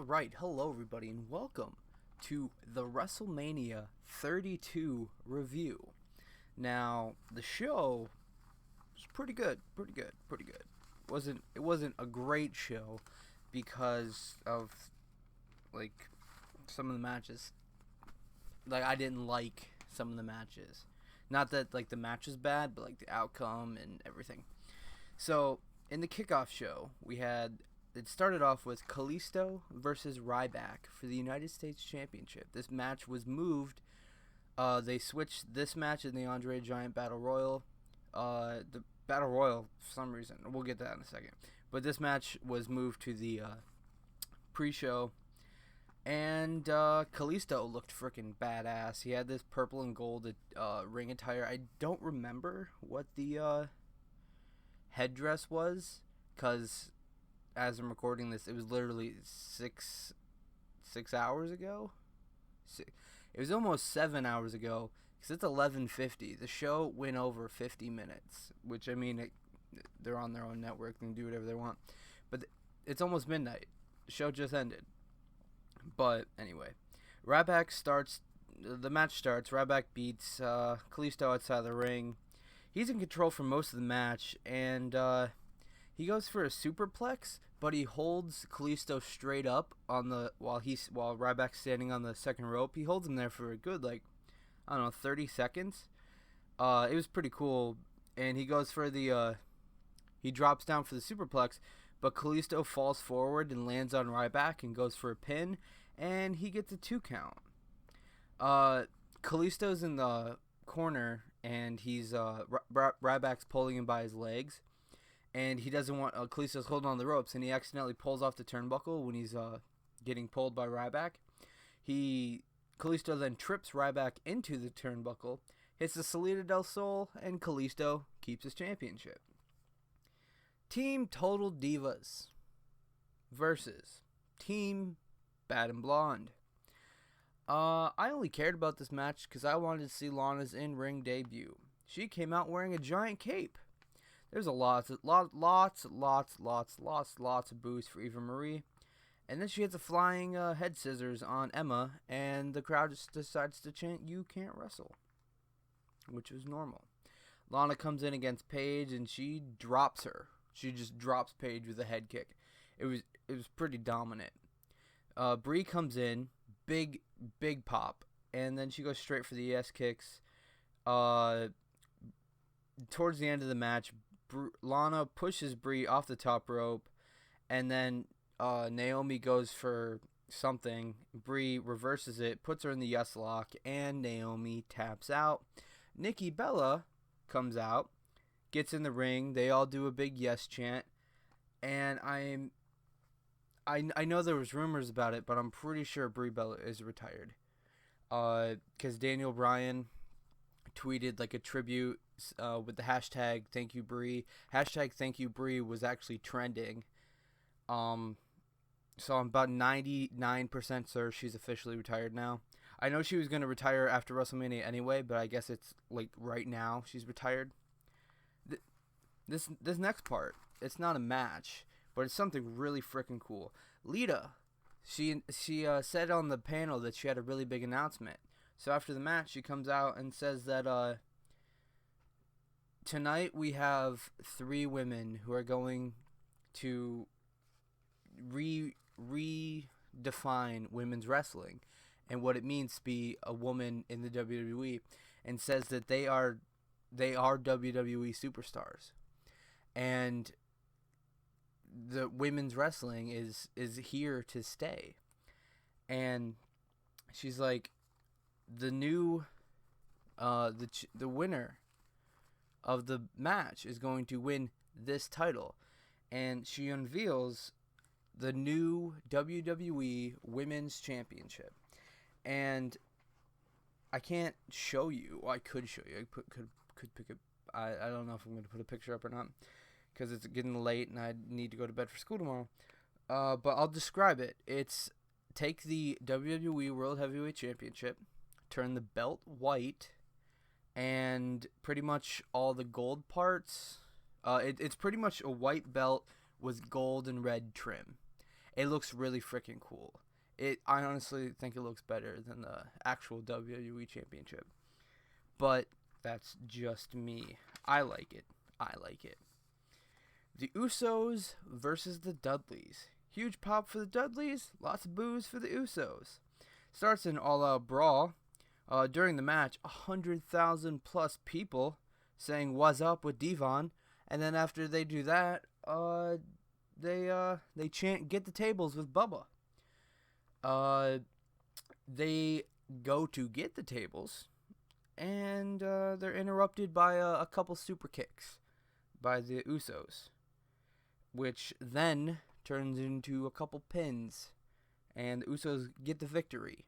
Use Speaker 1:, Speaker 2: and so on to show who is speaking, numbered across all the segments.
Speaker 1: Alright, hello everybody and welcome to the WrestleMania 32 review. Now, the show was pretty good. It wasn't a great show because of like some of the matches. Like I didn't like some of the matches. Not that like the match was bad, but like the outcome and everything. So, in the kickoff show, it started off with Kalisto versus Ryback for the United States Championship. This match was moved. They switched this match in the Andre Giant Battle Royal. The Battle Royal, for some reason, we'll get to that in a second. But this match was moved to the pre-show. And Kalisto looked freaking badass. He had this purple and gold ring attire. I don't remember what the headdress was, because as I'm recording this, it was literally six hours ago. It was almost 7 hours ago, because it's 11:50. The show went over 50 minutes, which I mean, they're on their own network, they can do whatever they want. But it's almost midnight. The show just ended. But anyway, the match starts. Ryback beats Kalisto outside the ring. He's in control for most of the match, and he goes for a superplex, but he holds Kalisto straight up while Ryback's standing on the second rope. He holds him there for a good 30 seconds. It was pretty cool, and he goes for he drops down for the superplex, but Kalisto falls forward and lands on Ryback and goes for a pin, and he gets a 2 count. Kalisto's in the corner, and he's Ryback's pulling him by his legs, and he doesn't want Kalisto's holding on the ropes, and he accidentally pulls off the turnbuckle when he's getting pulled by Ryback. Kalisto then trips Ryback into the turnbuckle, hits the Salida del Sol, and Kalisto keeps his championship. Team Total Divas versus Team Bad and Blonde. I only cared about this match because I wanted to see Lana's in-ring debut. She came out wearing a giant cape. There's lots of boos for Eva Marie. And then she hits a flying head scissors on Emma, and the crowd just decides to chant, "You can't wrestle," which was normal. Lana comes in against Paige, and she drops her. She just drops Paige with a head kick. It was pretty dominant. Brie comes in, big pop, and then she goes straight for the ass kicks. Towards the end of the match, Lana pushes Brie off the top rope, and then Naomi goes for something. Brie reverses it, puts her in the yes lock, and Naomi taps out. Nikki Bella comes out, gets in the ring. They all do a big yes chant, and I know there was rumors about it, but I'm pretty sure Brie Bella is retired. Because Daniel Bryan tweeted a tribute with the hashtag Thank You Brie. Hashtag Thank You Brie was actually trending. So I'm about 99% sure she's officially retired now. I know she was going to retire after WrestleMania anyway, but I guess it's right now she's retired. This next part, it's not a match, but it's something really freaking cool. Lita, she said on the panel that she had a really big announcement. So after the match, she comes out and says that tonight we have 3 women who are going to redefine women's wrestling and what it means to be a woman in the WWE, and says that they are WWE superstars. And the women's wrestling is here to stay. And she's like, the winner of the match is going to win this title. And she unveils the new WWE Women's Championship. And I can't show you. Well, I could show you. I could pick up. I don't know if I'm going to put a picture up or not, because it's getting late and I need to go to bed for school tomorrow. But I'll describe it. It's take the WWE World Heavyweight Championship, turn the belt white, and pretty much all the gold parts. It's pretty much a white belt with gold and red trim. It looks really freaking cool. I honestly think it looks better than the actual WWE Championship. But that's just me. I like it. The Usos versus the Dudleys. Huge pop for the Dudleys, lots of boos for the Usos. Starts an all-out brawl. During the match, 100,000 plus people saying "What's up" with Devon, and then after they do that, they chant "Get the tables" with Bubba. They go to get the tables, and they're interrupted by a couple super kicks by the Usos, which then turns into a couple pins, and the Usos get the victory.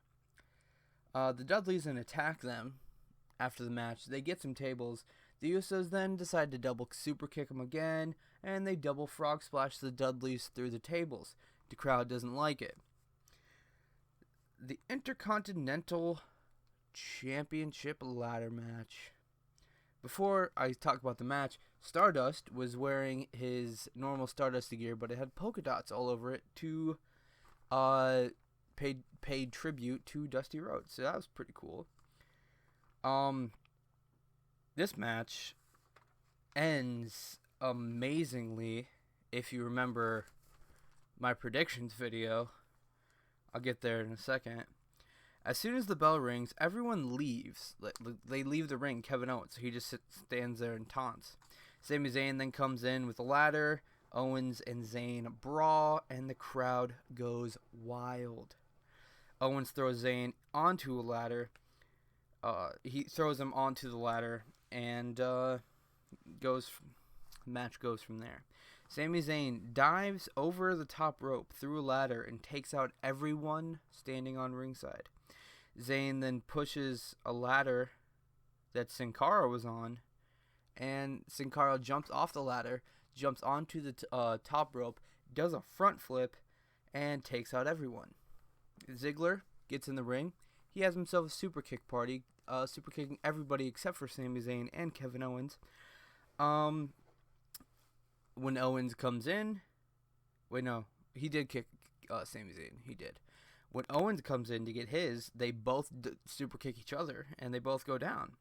Speaker 1: The Dudleys then attack them after the match. They get some tables. The Usos then decide to double super kick them again, and they double frog splash the Dudleys through the tables. The crowd doesn't like it. The Intercontinental Championship ladder match. Before I talk about the match, Stardust was wearing his normal Stardust gear, but it had polka dots all over it to paid tribute to Dusty Rhodes. So that was pretty cool. This match ends amazingly. If you remember my predictions video, I'll get there in a second. As soon as the bell rings, everyone leaves. They leave the ring. Kevin Owens, he just stands there and taunts. Sami Zayn then comes in with a ladder. Owens and Zayn brawl, and the crowd goes wild. Owens throws Zayn onto a ladder. He throws him onto the ladder, and match goes from there. Sami Zayn dives over the top rope through a ladder and takes out everyone standing on ringside. Zayn then pushes a ladder that Sin Cara was on, and Sin Cara jumps off the ladder, jumps onto the top rope, does a front flip, and takes out everyone. Ziggler gets in the ring. He has himself a super kick party, super kicking everybody except for Sami Zayn and Kevin Owens. When Owens comes in, he did kick Sami Zayn. He did. When Owens comes in to get his, they both super kick each other, and they both go down.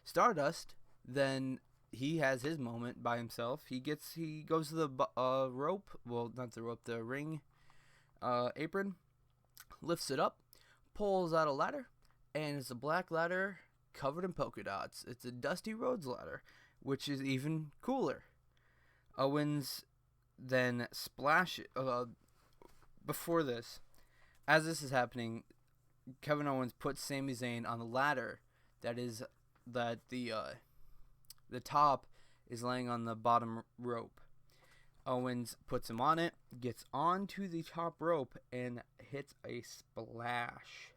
Speaker 1: Stardust, then he has his moment by himself. He goes to the rope, well, not the rope, the ring apron, lifts it up, pulls out a ladder, and it's a black ladder covered in polka dots. It's a Dusty Rhodes ladder, which is even cooler. Owens then before this, as this is happening, Kevin Owens puts Sami Zayn on the ladder that the top is laying on the bottom rope. Owens puts him on it, gets onto the top rope, and hits a splash.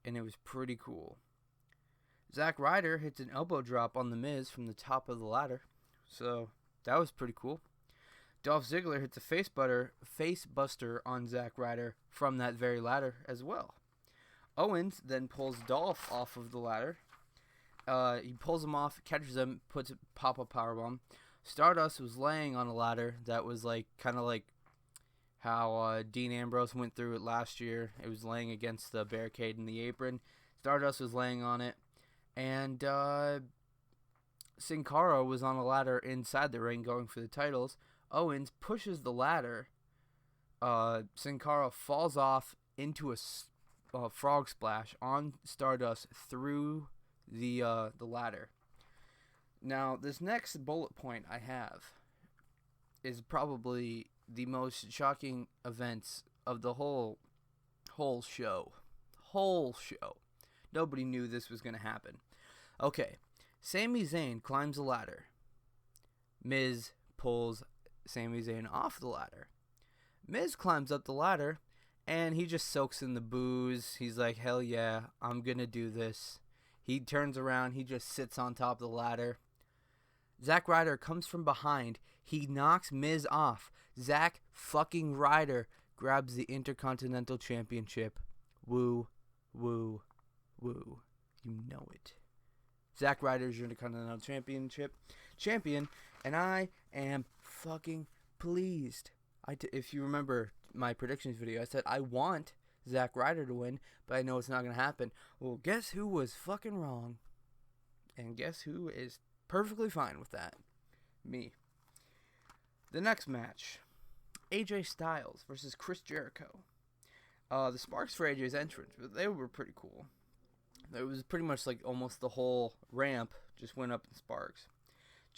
Speaker 1: And it was pretty cool. Zack Ryder hits an elbow drop on The Miz from the top of the ladder. So that was pretty cool. Dolph Ziggler hits a face buster on Zack Ryder from that very ladder as well. Owens then pulls Dolph off of the ladder. He pulls him off, catches him, puts a pop-up powerbomb. Stardust was laying on a ladder that was kind of like how Dean Ambrose went through it last year. It was laying against the barricade in the apron. Stardust was laying on it, and Sin Cara was on a ladder inside the ring going for the titles. Owens pushes the ladder. Sin Cara falls off into a frog splash on Stardust through the ladder. Now, this next bullet point I have is probably the most shocking events of the whole show. Nobody knew this was going to happen. Okay, Sami Zayn climbs the ladder. Miz pulls Sami Zayn off the ladder. Miz climbs up the ladder, and he just soaks in the booze. He's like, hell yeah, I'm going to do this. He turns around. He just sits on top of the ladder. Zack Ryder comes from behind. He knocks Miz off. Zack fucking Ryder grabs the Intercontinental Championship. Woo, woo, woo. You know it. Zack Ryder's your Intercontinental champion, and I am fucking pleased. If you remember my predictions video, I said I want Zack Ryder to win, but I know it's not going to happen. Well, guess who was fucking wrong? And guess who is perfectly fine with that? Me. The next match, AJ Styles versus Chris Jericho. The sparks for AJ's entrance, but they were pretty cool. It was pretty much like almost the whole ramp just went up in sparks.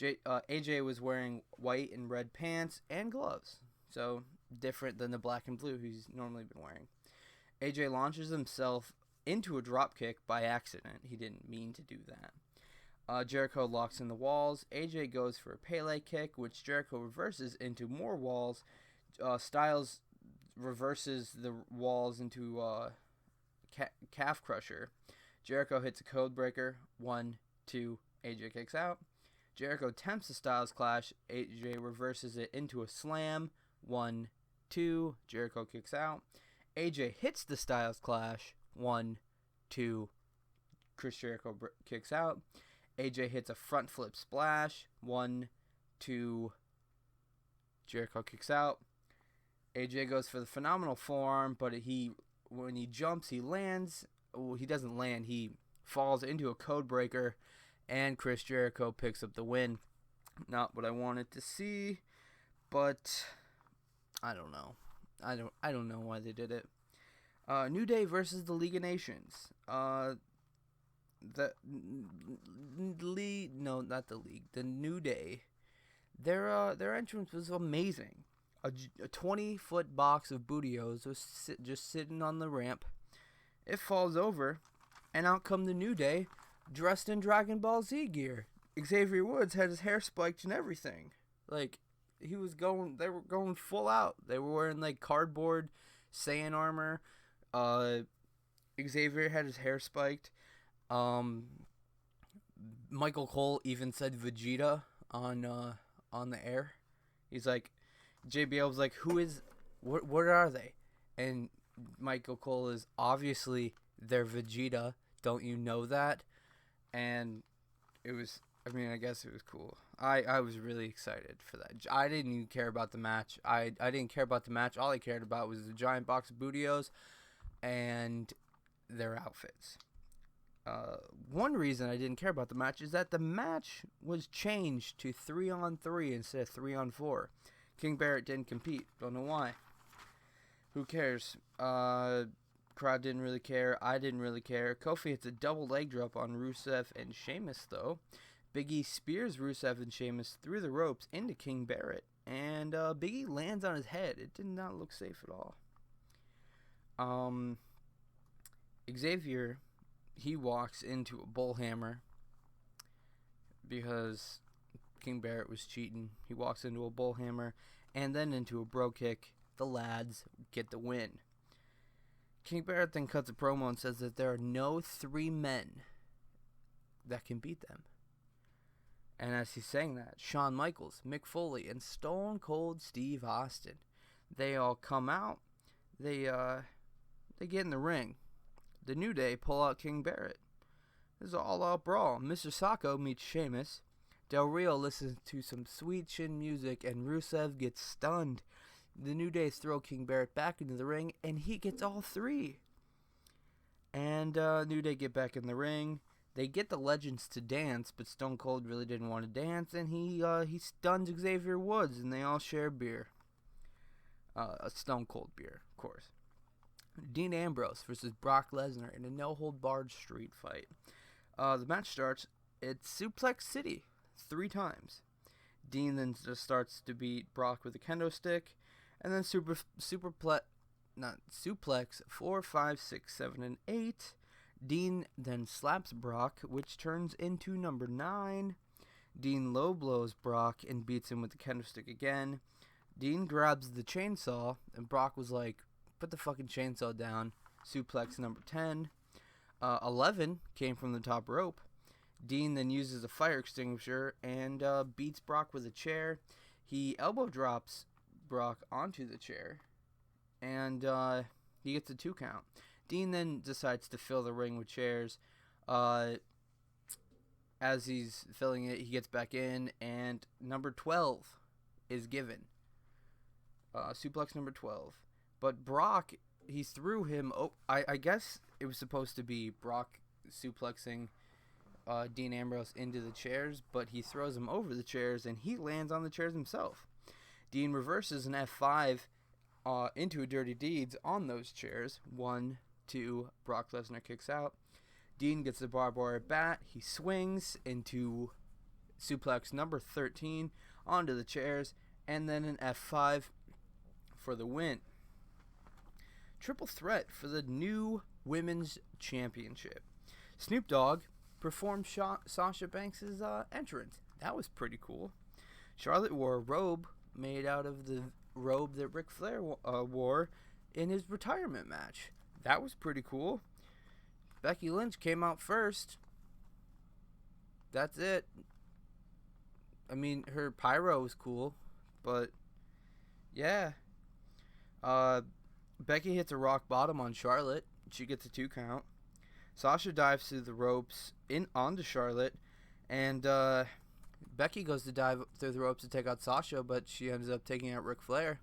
Speaker 1: AJ was wearing white and red pants and gloves, so different than the black and blue he's normally been wearing. AJ launches himself into a dropkick by accident. He didn't mean to do that. Jericho locks in the walls. AJ goes for a Pele kick, which Jericho reverses into more walls. Styles reverses the walls into calf crusher. Jericho hits a code breaker. 1, 2. AJ kicks out. Jericho attempts a Styles clash. AJ reverses it into a slam. 1, 2. Jericho kicks out. AJ hits the Styles clash. 1, 2. Chris Jericho kicks out. AJ hits a front flip splash. 1, 2. Jericho kicks out. AJ goes for the phenomenal forearm, but when he jumps, he lands. Well, he doesn't land. He falls into a code breaker, and Chris Jericho picks up the win. Not what I wanted to see, but I don't know. I don't know why they did it. New Day versus the League of Nations. The New Day. Their entrance was amazing. A 20-foot box of Bootios was just sitting on the ramp. It falls over, and out come the New Day, dressed in Dragon Ball Z gear. Xavier Woods had his hair spiked and everything. Like, they were going full out. They were wearing, like, cardboard Saiyan armor. Xavier had his hair spiked. Michael Cole even said Vegeta on the air. He's like, JBL was like, what are they? And Michael Cole is obviously their Vegeta. Don't you know that? And it was, I guess it was cool. I was really excited for that. I didn't even care about the match. I didn't care about the match. All I cared about was the giant box of Bootios and their outfits. One reason I didn't care about the match is that the match was changed to 3-on-3 instead of 3-on-4. King Barrett didn't compete. Don't know why. Who cares? Crowd didn't really care. I didn't really care. Kofi hits a double leg drop on Rusev and Sheamus, though. Big E spears Rusev and Sheamus through the ropes into King Barrett. And Big E lands on his head. It did not look safe at all. Xavier, he walks into a bullhammer because King Barrett was cheating. He walks into a bullhammer and then into a bro kick. The lads get the win. King Barrett then cuts a promo and says that there are no 3 men that can beat them. And as he's saying that, Shawn Michaels, Mick Foley, and Stone Cold Steve Austin, they all come out. They get in the ring. The New Day pull out King Barrett. This is an all-out brawl. Mr. Sacco meets Sheamus. Del Rio listens to some sweet chin music, and Rusev gets stunned. The New Day throw King Barrett back into the ring, and he gets all 3. And New Day get back in the ring. They get the Legends to dance, but Stone Cold really didn't want to dance, and he stuns Xavier Woods, and they all share beer. A Stone Cold beer, of course. Dean Ambrose versus Brock Lesnar in a no-hold-barred street fight. The match starts at Suplex City 3 times. Dean then just starts to beat Brock with a kendo stick, and then suplex 4, 5, 6, 7, and 8. Dean then slaps Brock, which turns into number 9. Dean low blows Brock and beats him with the kendo stick again. Dean grabs the chainsaw, and Brock was like, put the fucking chainsaw down. Suplex number 10. 11 came from the top rope. Dean then uses a fire extinguisher and beats Brock with a chair. He elbow drops Brock onto the chair, and he gets a 2 count. Dean then decides to fill the ring with chairs. As he's filling it, he gets back in, and number 12 is given. suplex number 12. But Brock, he threw him. I guess it was supposed to be Brock suplexing Dean Ambrose into the chairs, but he throws him over the chairs and he lands on the chairs himself. Dean reverses an F5 into a Dirty Deeds on those chairs. 1, 2, Brock Lesnar kicks out. Dean gets the barbed wire bat. He swings into suplex number 13 onto the chairs, and then an F5 for the win. Triple threat for the new Women's Championship. Snoop Dogg performed Sasha Banks' entrance. That was pretty cool. Charlotte wore a robe made out of the robe that Ric Flair wore in his retirement match. That was pretty cool. Becky Lynch came out first. That's it. I mean, her pyro was cool, but yeah. Becky hits a rock bottom on Charlotte. She gets a 2 count. Sasha dives through the ropes onto Charlotte, and Becky goes to dive through the ropes to take out Sasha, but she ends up taking out Ric Flair.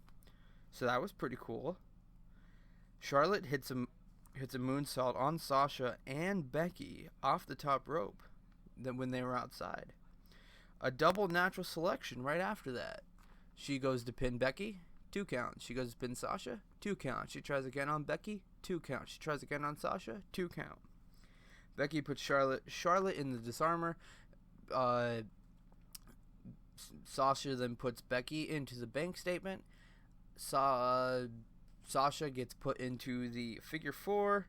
Speaker 1: So that was pretty cool. Charlotte hits a moonsault on Sasha and Becky off the top rope when they were outside. A double natural selection right after that. She goes to pin Becky, 2 count. She goes to pin Sasha, 2 count. She tries again on Becky, 2 count. She tries again on Sasha, 2 count. Becky puts Charlotte in the disarmer. Sasha then puts Becky into the bank statement. Sasha gets put into the figure 4,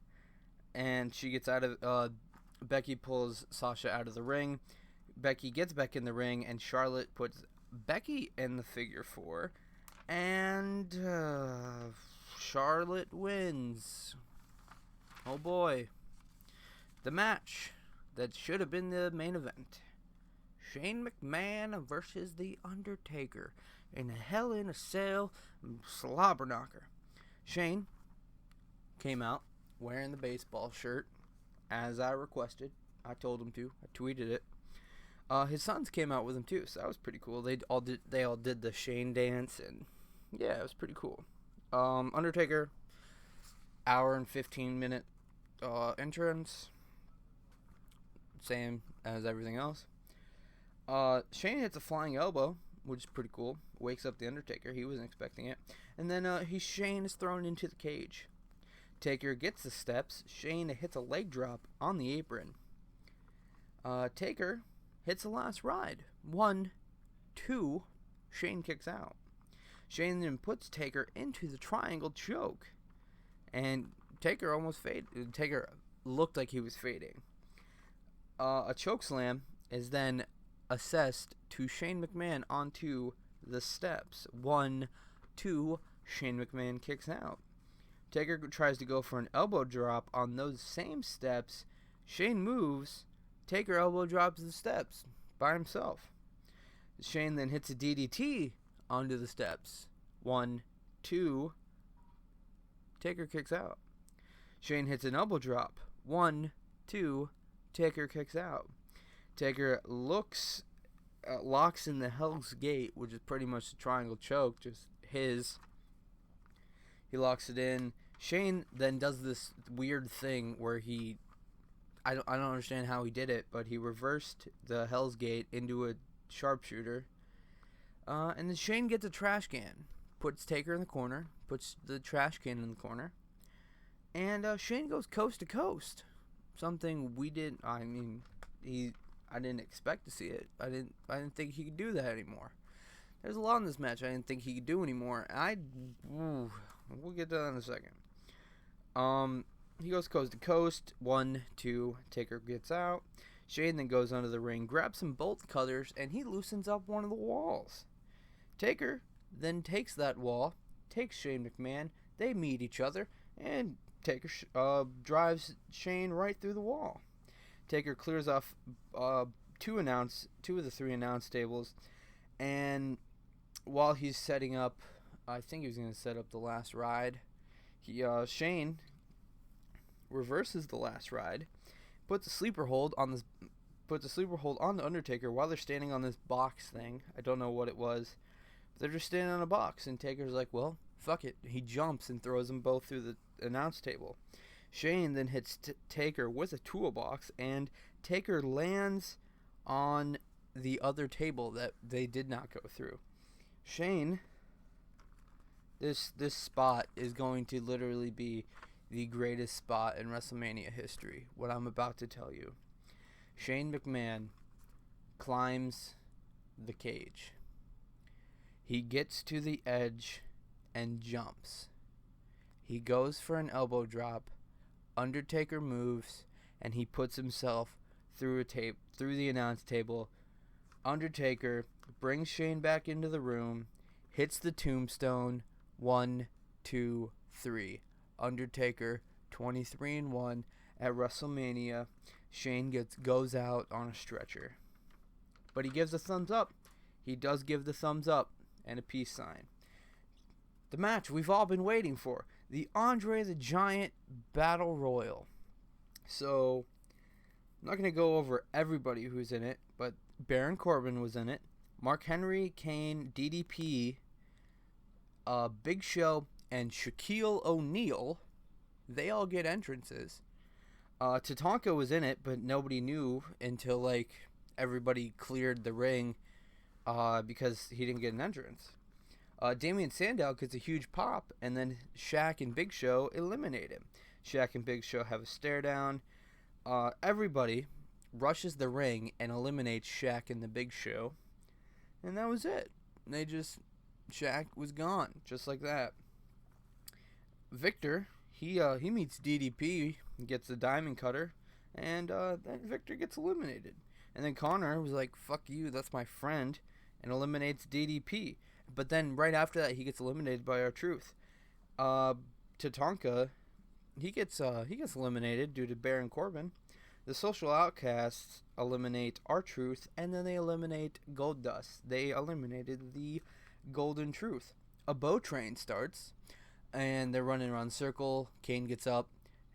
Speaker 1: and she gets out of. Becky pulls Sasha out of the ring. Becky gets back in the ring, and Charlotte puts Becky in the figure 4, and Charlotte wins. Oh boy. The match that should have been the main event. Shane McMahon versus The Undertaker in a Hell in a Cell slobber knocker. Shane came out wearing the baseball shirt as I requested. I told him to. I tweeted it. His sons came out with him too, so that was pretty cool. They all did the Shane dance, and yeah, it was pretty cool. Undertaker, hour and 15-minute entrance, same as everything else. Shane hits a flying elbow, which is pretty cool. Wakes up the Undertaker. He wasn't expecting it. And then Shane is thrown into the cage. Taker gets the steps. Shane hits a leg drop on the apron. Taker hits the last ride. 1, 2, Shane kicks out. Shane then puts Taker into the triangle choke. And Taker almost faded. Taker looked like he was fading. A choke slam is then assessed to Shane McMahon onto the steps. 1, 2, Shane McMahon kicks out. Taker tries to go for an elbow drop on those same steps. Shane moves. Taker elbow drops the steps by himself. Shane then hits a DDT onto the steps. 1, 2, Taker kicks out. Shane hits an elbow drop. 1, 2, Taker kicks out. Taker locks in the Hell's Gate, which is pretty much the triangle choke, just his. He locks it in. Shane then does this weird thing where I don't understand how he did it, but he reversed the Hell's Gate into a sharpshooter. And then Shane gets a trash can, puts Taker in the corner, puts the trash can in the corner, and Shane goes coast to coast. Something we didn't. I didn't expect to see it. I didn't think he could do that anymore. There's a lot in this match I didn't think he could do anymore. We'll get to that in a second. He goes coast to coast. 1, 2, Taker gets out. Shane then goes under the ring, grabs some bolt cutters, and he loosens up one of the walls. Taker then takes that wall, takes Shane McMahon. They meet each other, and Taker drives Shane right through the wall. Taker clears off two of the 3 announce tables, and while he's setting up, I think he was going to set up the last ride. Shane reverses the last ride, puts a sleeper hold on the Undertaker while they're standing on this box thing. I don't know what it was, They're just standing on a box, and Taker's like, well, fuck it. He jumps and throws them both through the announce table. Shane then hits Taker with a toolbox, and Taker lands on the other table that they did not go through. Shane, this spot is going to literally be the greatest spot in WrestleMania history, what I'm about to tell you. Shane McMahon climbs the cage. He gets to the edge and jumps. He goes for an elbow drop. Undertaker moves, and he puts himself through the announce table. Undertaker brings Shane back into the room, hits the tombstone. 1, 2, 3. Undertaker 23-1 at WrestleMania. Shane goes out on a stretcher, but he gives a thumbs up. He does give the thumbs up and a peace sign. The match we've all been waiting for, the Andre the Giant Battle Royal. So, I'm not going to go over everybody who's in it, but Baron Corbin was in it. Mark Henry, Kane, DDP, Big Show, and Shaquille O'Neal, they all get entrances. Tatanka was in it, but nobody knew until, like, everybody cleared the ring because he didn't get an entrance. Damian Sandow gets a huge pop, and then Shaq and Big Show eliminate him. Shaq and Big Show have a stare down. Everybody rushes the ring and eliminates Shaq and the Big Show, and that was it. Shaq was gone, just like that. Victor, he meets DDP, gets the diamond cutter, and then Victor gets eliminated. And then Connor was like, fuck you, that's my friend, and eliminates DDP. But then right after that, he gets eliminated by R-Truth. Tatanka, he gets eliminated due to Baron Corbin. The Social Outcasts eliminate R-Truth, and then they eliminate Goldust. They eliminated the Golden Truth. A bow train starts, and they're running around in a circle. Kane gets up,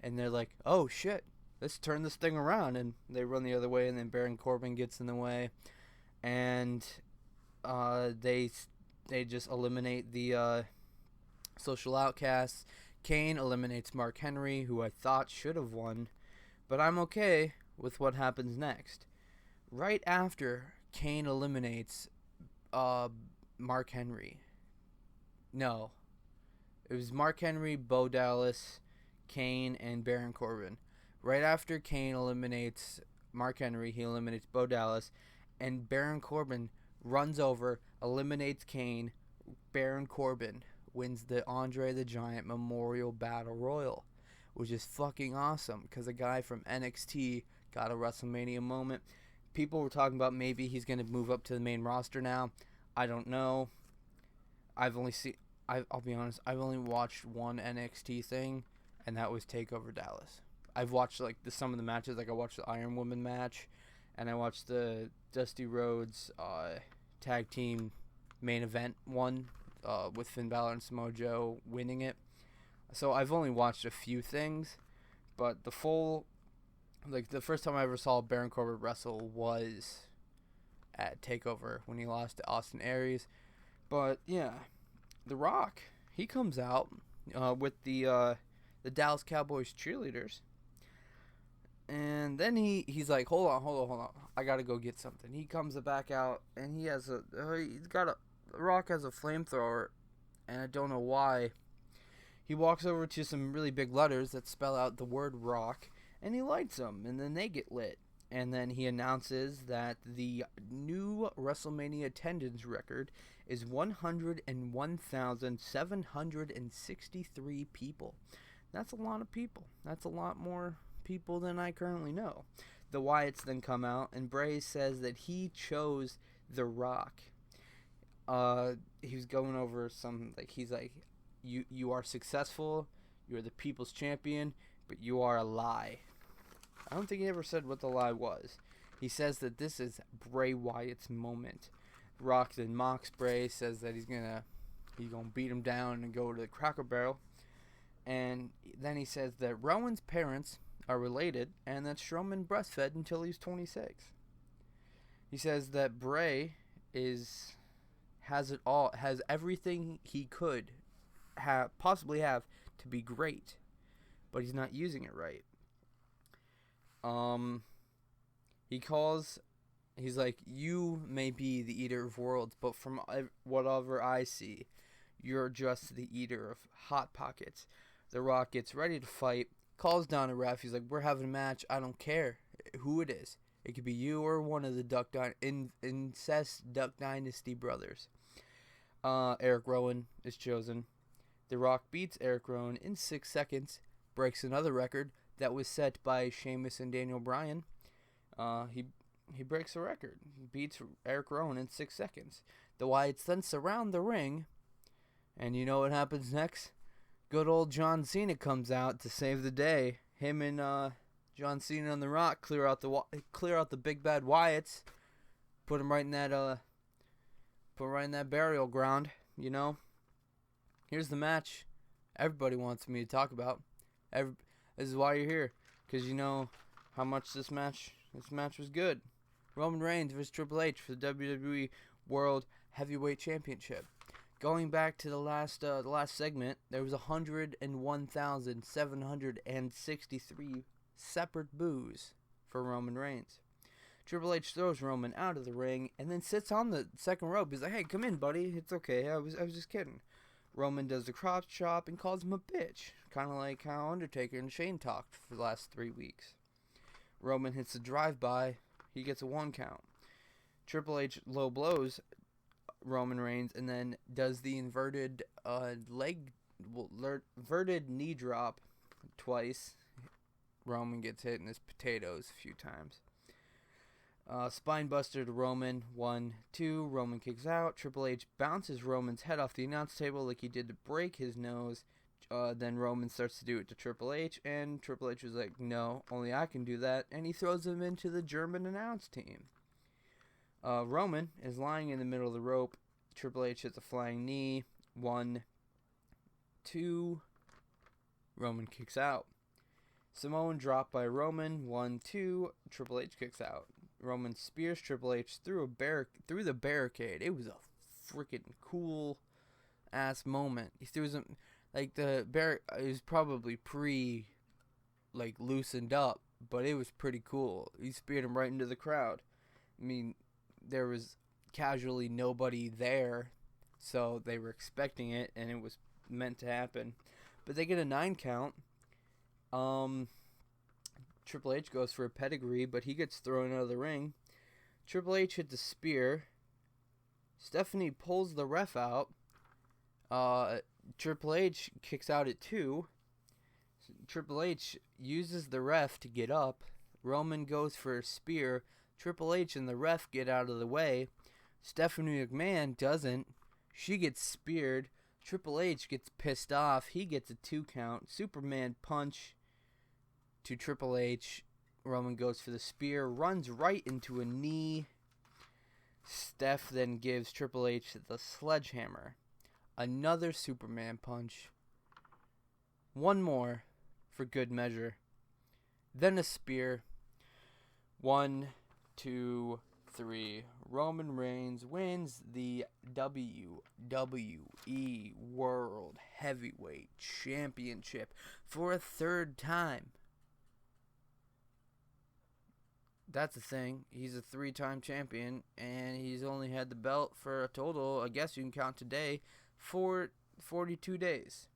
Speaker 1: and they're like, oh shit, let's turn this thing around. And they run the other way, and then Baron Corbin gets in the way. And they just eliminate the Social Outcasts. Kane eliminates Mark Henry, who I thought should have won, but I'm okay with what happens next. Right after Kane eliminates Mark Henry. No. It was Mark Henry, Bo Dallas, Kane, and Baron Corbin. Right after Kane eliminates Mark Henry, he eliminates Bo Dallas, and Baron Corbin runs over, eliminates Kane. Baron Corbin wins the Andre the Giant Memorial Battle Royal, which is fucking awesome because a guy from NXT got a WrestleMania moment. People were talking about maybe he's going to move up to the main roster now. I don't know. I'll be honest, I've only watched one NXT thing, and that was TakeOver Dallas. I've watched some of the matches, like I watched the Iron Woman match, and I watched the Dusty Rhodes tag team main event one with Finn Balor and Samoa Joe winning it. So I've only watched a few things, but the first time I ever saw Baron Corbin wrestle was at TakeOver when he lost to Austin Aries. But yeah, The Rock, he comes out with the Dallas Cowboys cheerleaders, and then he's like, hold on, I gotta go get something. He comes back out, and The Rock has a flamethrower, and I don't know why. He walks over to some really big letters that spell out the word Rock, and he lights them, and then they get lit. And then he announces that the new WrestleMania attendance record is 101,763 people. That's a lot of people. That's a lot more people than I currently know. The Wyatts then come out, and Bray says that he chose The Rock. He was going over he's like, you are successful, you're the people's champion, but you are a lie. I don't think he ever said what the lie was. He says that this is Bray Wyatt's moment. Rock then mocks Bray, says that he's gonna beat him down and go to the Cracker Barrel. And then he says that Rowan's parents are related and that Strowman breastfed until he was 26. He says that Bray has it all, has everything he could possibly have to be great, but he's not using it right. He's like, you may be the eater of worlds, but from whatever I see, you're just the eater of hot pockets. The Rock gets ready to fight, calls down a ref. He's like, we're having a match. I don't care who it is. It could be you or one of the incest Duck Dynasty brothers. Eric Rowan is chosen. The Rock beats Eric Rowan in 6 seconds, breaks another record that was set by Sheamus and Daniel Bryan. He breaks the record. He beats Eric Rowan in 6 seconds. The Wyatts then surround the ring, and you know what happens next? Good old John Cena comes out to save the day. Him and John Cena and The Rock clear out the big bad Wyatts, put him right in that burial ground. You know. Here's the match everybody wants me to talk about. This is why you're here, because you know how much this match was good. Roman Reigns vs. Triple H for the WWE World Heavyweight Championship. Going back to the last segment, there was 101,763 separate boos for Roman Reigns. Triple H throws Roman out of the ring and then sits on the second rope. He's like, "Hey, come in, buddy. It's okay. I was just kidding." Roman does the crotch chop and calls him a bitch, kind of like how Undertaker and Shane talked for the last 3 weeks. Roman hits a drive-by. He gets a 1 count. Triple H low blows Roman Reigns and then does the inverted knee drop twice. Roman gets hit in his potatoes a few times. Spine buster to Roman, 1, 2. Roman kicks out. Triple H bounces Roman's head off the announce table like he did to break his nose. Then Roman starts to do it to Triple H, and Triple H was like, "No, only I can do that," and he throws him into the German announce team. Roman is lying in the middle of the rope. Triple H hits a flying knee. 1, 2. Roman kicks out. Samoan drop by Roman. 1, 2. Triple H kicks out. Roman spears Triple H through the barricade. It was a freaking cool ass moment. He threw him like it was probably loosened up, but it was pretty cool. He speared him right into the crowd. I mean, there was casually nobody there, so they were expecting it, and it was meant to happen. But they get a 9 count. Triple H goes for a pedigree, but he gets thrown out of the ring. Triple H hits a spear. Stephanie pulls the ref out. Triple H kicks out at 2. Triple H uses the ref to get up. Roman goes for a spear. Triple H and the ref get out of the way. Stephanie McMahon doesn't. She gets speared. Triple H gets pissed off. He gets a 2 count. Superman punch to Triple H. Roman goes for the spear, runs right into a knee. Steph then gives Triple H the sledgehammer. Another Superman punch. 1 more for good measure. Then a spear. 1, 2, 3. Roman Reigns wins the WWE World Heavyweight Championship for a 3rd time. That's the thing. He's a 3-time champion, and he's only had the belt for a total, I guess you can count today, for 42 days.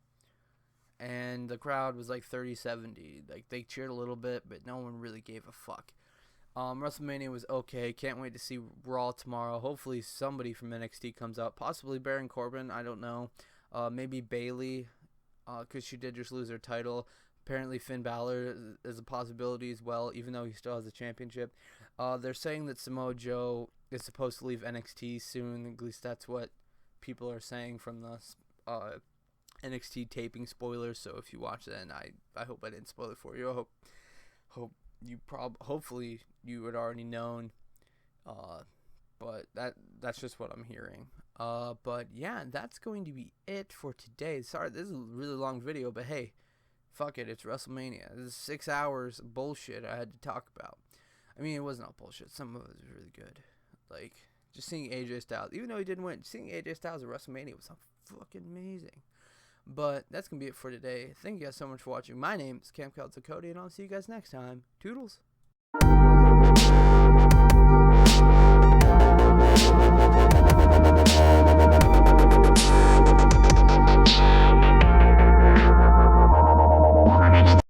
Speaker 1: And the crowd was like 30-70. Like, they cheered a little bit, but no one really gave a fuck. WrestleMania was okay. Can't wait to see Raw tomorrow. Hopefully somebody from NXT comes out. Possibly Baron Corbin. I don't know. Maybe Bayley, because she did just lose her title. Apparently Finn Balor is a possibility as well, even though he still has the championship. They're saying that Samoa Joe is supposed to leave NXT soon. At least that's what people are saying from the NXT taping spoilers. So if you watch that, and I hope I didn't spoil it for you. I hope you hopefully you had already known. But that's just what I'm hearing. But yeah, that's going to be it for today. Sorry, this is a really long video, but hey, fuck it, it's WrestleMania. This is 6 hours of bullshit I had to talk about. I mean, it wasn't all bullshit. Some of it was really good. Like, just seeing AJ Styles, even though he didn't win, seeing AJ Styles at WrestleMania was fucking amazing. But that's going to be it for today. Thank you guys so much for watching. My name is Cam Cody, and I'll see you guys next time. Toodles.